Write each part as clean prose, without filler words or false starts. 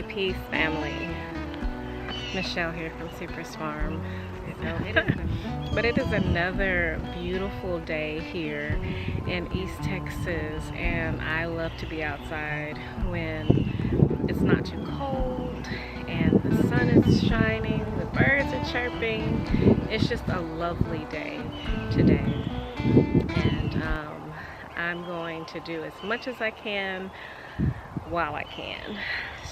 Hey, peace, family. Michelle here from Supersfarm. But it is another beautiful day here in East Texas, and I love to be outside when it's not too cold and the sun is shining, the birds are chirping. It's just a lovely day today, and I'm going to do as much as I can while I can.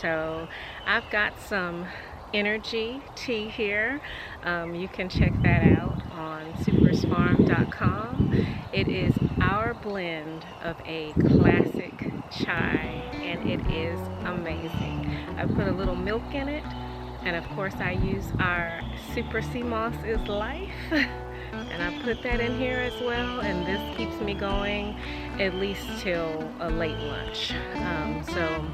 So I've got some energy tea here. You can check that out on supersfarm.com. It is our blend of a classic chai, and it is amazing. I put a little milk in it, and of course I use our Super Sea Moss is Life. And I put that in here as well, and this keeps me going at least till a late lunch. So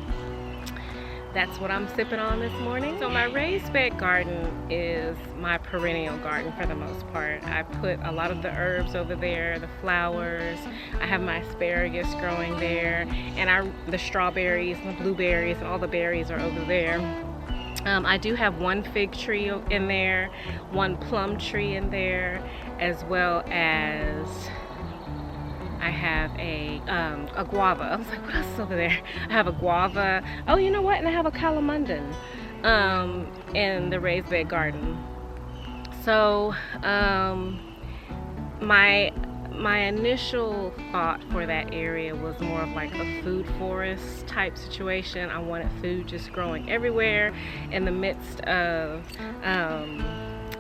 that's what I'm sipping on this morning. So my raised bed garden is my perennial garden for the most part. I put a lot of the herbs over there, the flowers. I have my asparagus growing there, and the strawberries and the blueberries and all the berries are over there. I do have one fig tree in there, one plum tree in there, as well as I have a guava. I was like, what else is over there? I have a guava. Oh, you know what? And I have a calamundan in the raised bed garden. So my initial thought for that area was more of like a food forest type situation. I wanted food just growing everywhere in the midst of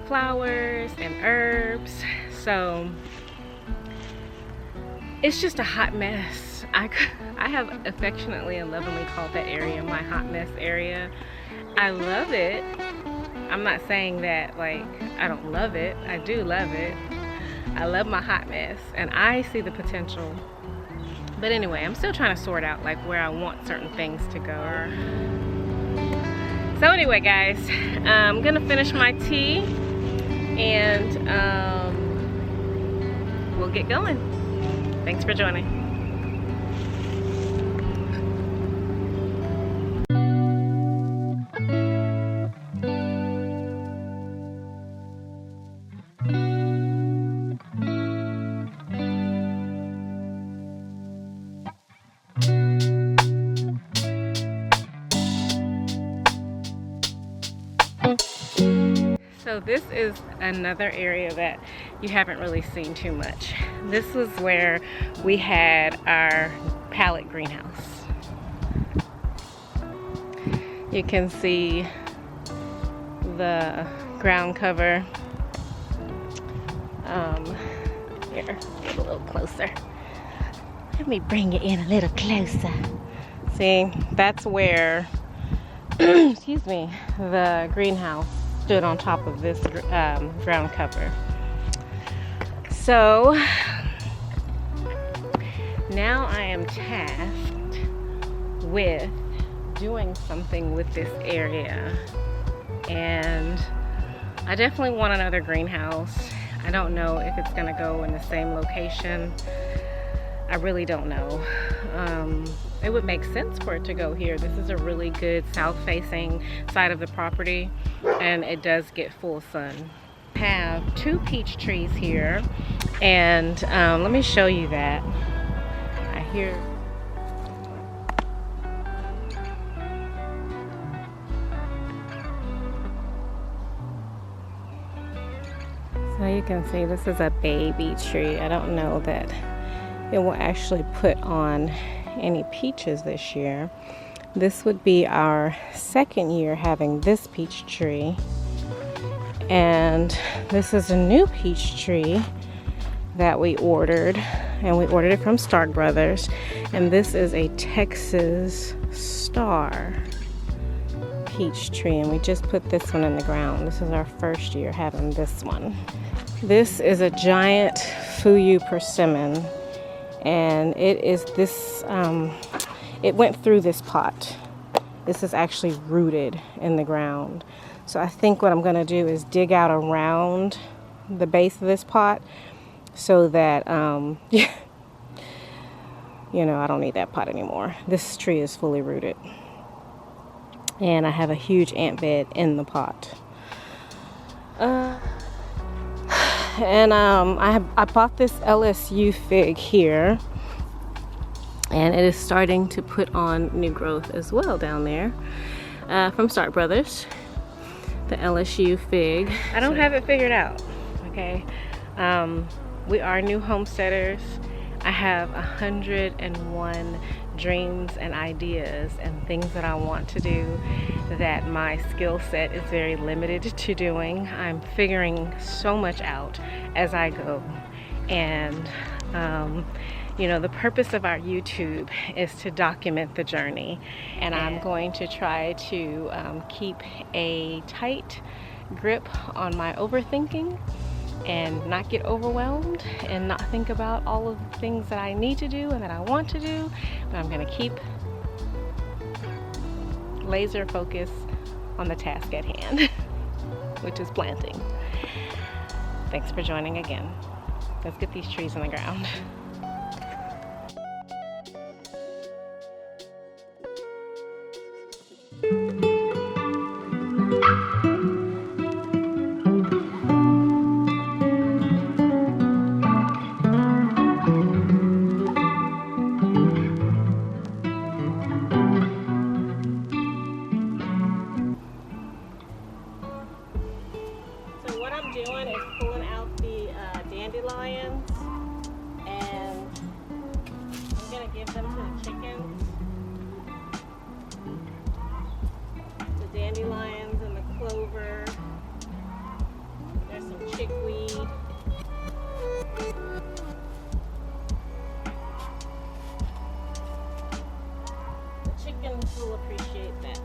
flowers and herbs. So it's just a hot mess. I have affectionately and lovingly called that area my hot mess area. I love it. I'm not saying that like I don't love it. I do love it. I love my hot mess, and I see the potential. But anyway, I'm still trying to sort out like where I want certain things to go. So anyway, guys, I'm gonna finish my tea, and we'll get going. Thanks for joining. So this is another area that you haven't really seen too much. This was where we had our pallet greenhouse. You can see the ground cover. Here, get a little closer. Let me bring it in a little closer. See, that's where, excuse me, the greenhouse stood on top of this ground cover. So now I am tasked with doing something with this area, and I definitely want another greenhouse. I don't know if it's gonna go in the same location. I really don't know. It would make sense for it to go here. This is a really good south-facing side of the property, and it does get full sun. I have 2 peach trees here, and let me show you that. I hear so you can see this is a baby tree. I don't know that it will actually put on any peaches this year. This would be our 2nd year having this peach tree, and this is a new peach tree that we ordered, and we ordered it from Stark Brothers, and this is a Texas Star peach tree, and we just put this one in the ground. This is our 1st year having this one. This is a giant Fuyu persimmon, and it is this it went through this pot. This is actually rooted in the ground. So I think what I'm going to do is dig out around the base of this pot so that you know, I don't need that pot anymore. This tree is fully rooted. and I have a huge ant bed in the pot. And I bought this LSU fig here, and it is starting to put on new growth as well down there, from Stark Brothers, the LSU fig. I don't have it figured out, okay? We are new homesteaders. I have 101 dreams and ideas and things that I want to do that my skill set is very limited to doing. I'm figuring so much out as I go. And you know, the purpose of our YouTube is to document the journey, and I'm going to try to keep a tight grip on my overthinking and not get overwhelmed and not think about all of the things that I need to do and that I want to do, but I'm going to keep laser focus on the task at hand, which is planting. Thanks for joining again. Let's get these trees in the ground. Doing is pulling out the dandelions, and I'm gonna give them to the chickens. The dandelions and the clover. There's some chickweed. The chickens will appreciate that.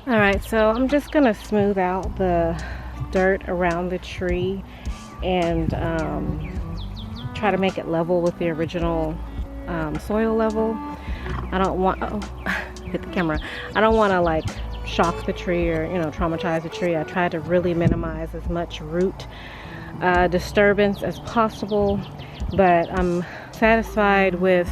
Alright, so I'm just going to smooth out the dirt around the tree and try to make it level with the original soil level. I don't want, oh, hit the camera. I don't want to like shock the tree or, you know, traumatize the tree. I try to really minimize as much root disturbance as possible, but I'm satisfied with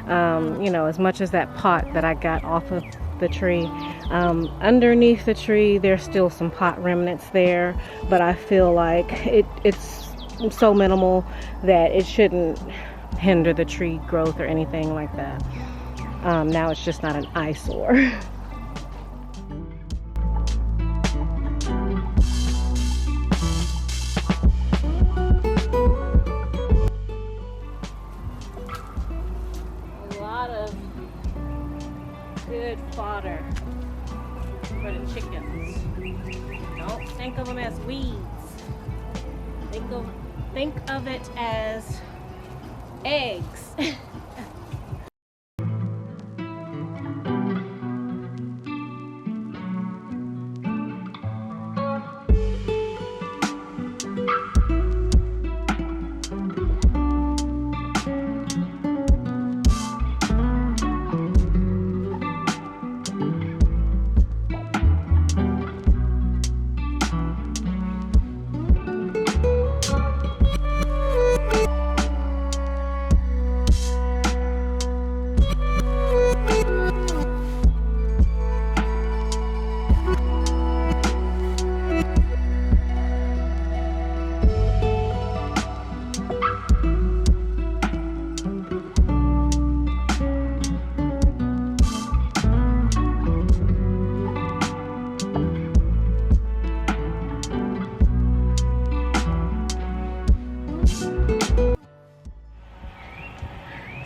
you know, as much as that pot that I got off of the tree. Underneath the tree there's still some pot remnants there, but I feel like it's so minimal that it shouldn't hinder the tree growth or anything like that. Now it's just not an eyesore. Good fodder for the chickens. Don't think of them as weeds. Think of it as eggs.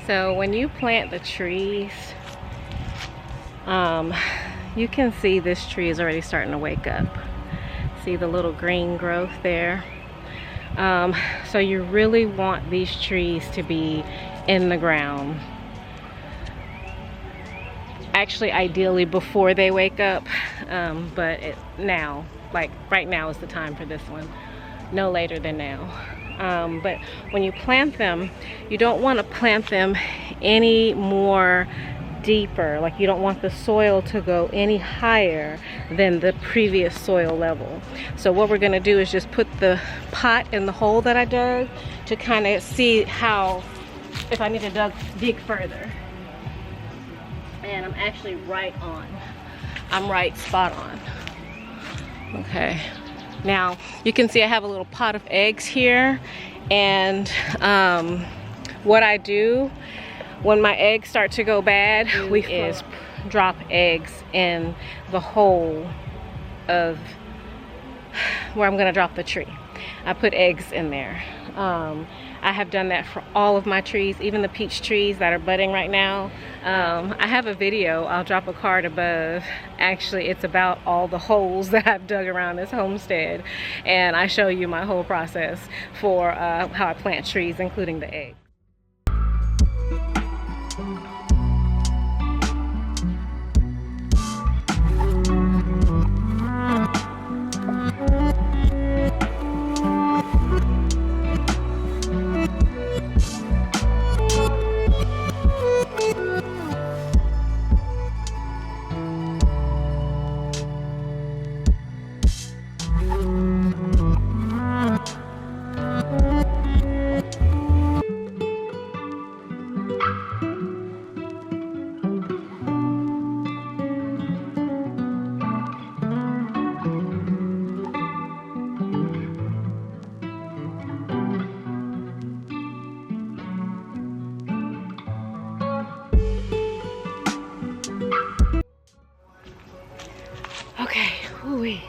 So when you plant the trees, you can see this tree is already starting to wake up. See the little green growth there? So you really want these trees to be in the ground. Actually, ideally before they wake up, but now, like right now is the time for this one. No later than now. But when you plant them, you don't want to plant them any more deeper. Like you don't want the soil to go any higher than the previous soil level. So what we're going to do is just put the pot in the hole that I dug to kind of see if I need to dig further. And I'm actually right on. I'm right spot on. Okay. Now you can see I have a little pot of eggs here, and what I do when my eggs start to go bad is drop eggs in the hole of where I'm going to drop the tree. I put eggs in there. I have done that for all of my trees, even the peach trees that are budding right now. I have a video, I'll drop a card above. Actually, it's about all the holes that I've dug around this homestead, and I show you my whole process for how I plant trees, including the egg. Ooh-wee.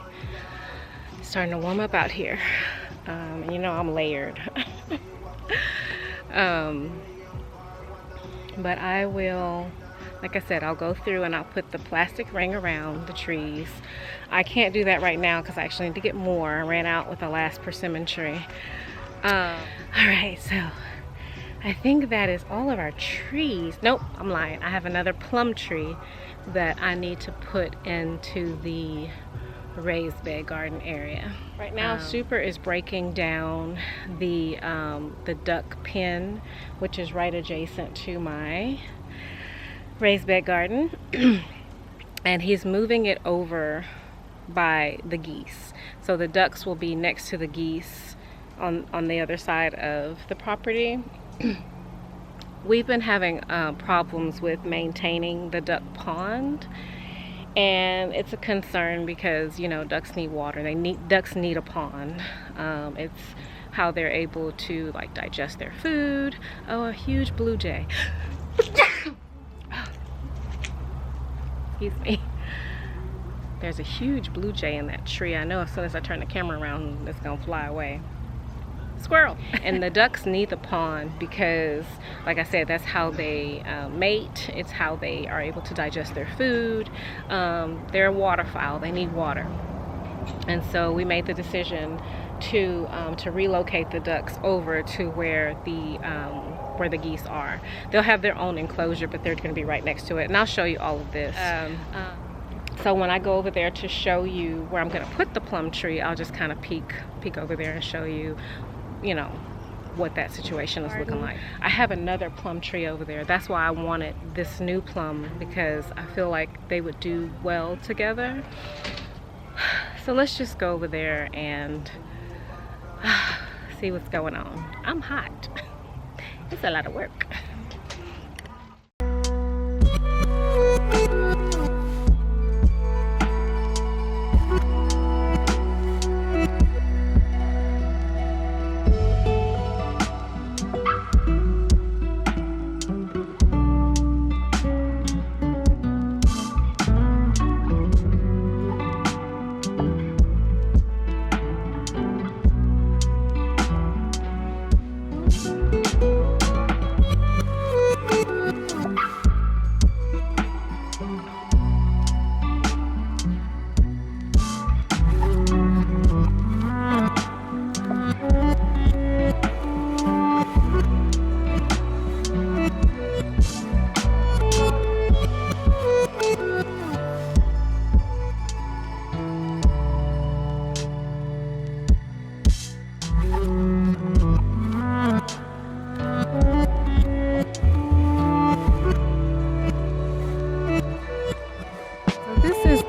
Starting to warm up out here. And you know I'm layered. But I will, like I said, I'll go through and I'll put the plastic ring around the trees. I can't do that right now because I actually need to get more. I ran out with the last persimmon tree. Alright, so I think that is all of our trees. Nope, I'm lying. I have another plum tree that I need to put into the raised bed garden area. Right now, Super is breaking down the duck pen, which is right adjacent to my raised bed garden. and he's moving it over by the geese. So the ducks will be next to the geese on the other side of the property. We've been having problems with maintaining the duck pond, and it's a concern because, you know, ducks need water. Ducks need a pond. It's how they're able to like digest their food. Oh, a huge blue jay. Excuse me. There's a huge blue jay in that tree. I know as soon as I turn the camera around, it's gonna fly away. Squirrel. And the ducks need the pond because, like I said, that's how they mate. It's how they are able to digest their food. They're a waterfowl. They need water. And so we made the decision to relocate the ducks over to where the geese are. They'll have their own enclosure, but they're going to be right next to it. And I'll show you all of this. So when I go over there to show you where I'm going to put the plum tree, I'll just kind of peek over there and show you, you know, what that situation is looking like. I have another plum tree over there. That's why I wanted this new plum, because I feel like they would do well together. So let's just go over there and see what's going on. I'm hot. It's a lot of work.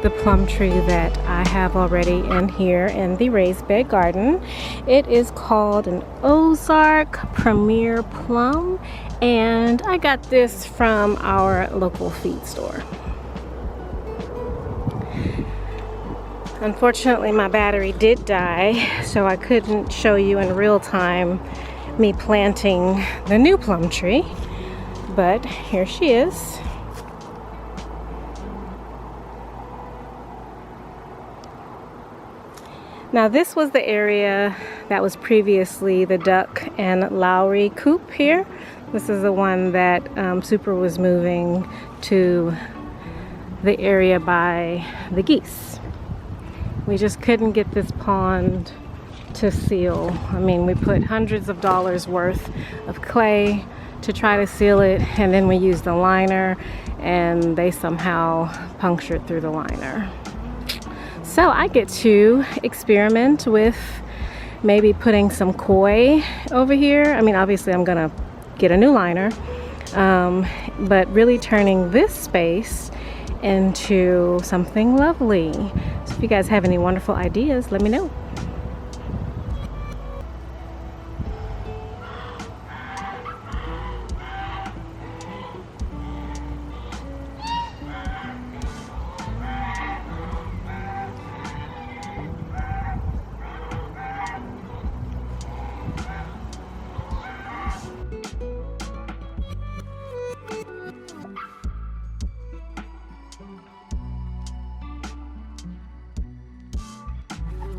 The plum tree that I have already in here in the raised bed garden. It is called an Ozark Premier Plum, and I got this from our local feed store. Unfortunately, my battery did die, so I couldn't show you in real time me planting the new plum tree, but here she is. Now this was the area that was previously the duck and Lowry coop here. This is the one that Super was moving to the area by the geese. We just couldn't get this pond to seal. I mean, we put hundreds of dollars worth of clay to try to seal it, and then we used a liner, and they somehow punctured through the liner. So I get to experiment with maybe putting some koi over here. I mean, obviously I'm gonna get a new liner, but really turning this space into something lovely. So if you guys have any wonderful ideas, let me know.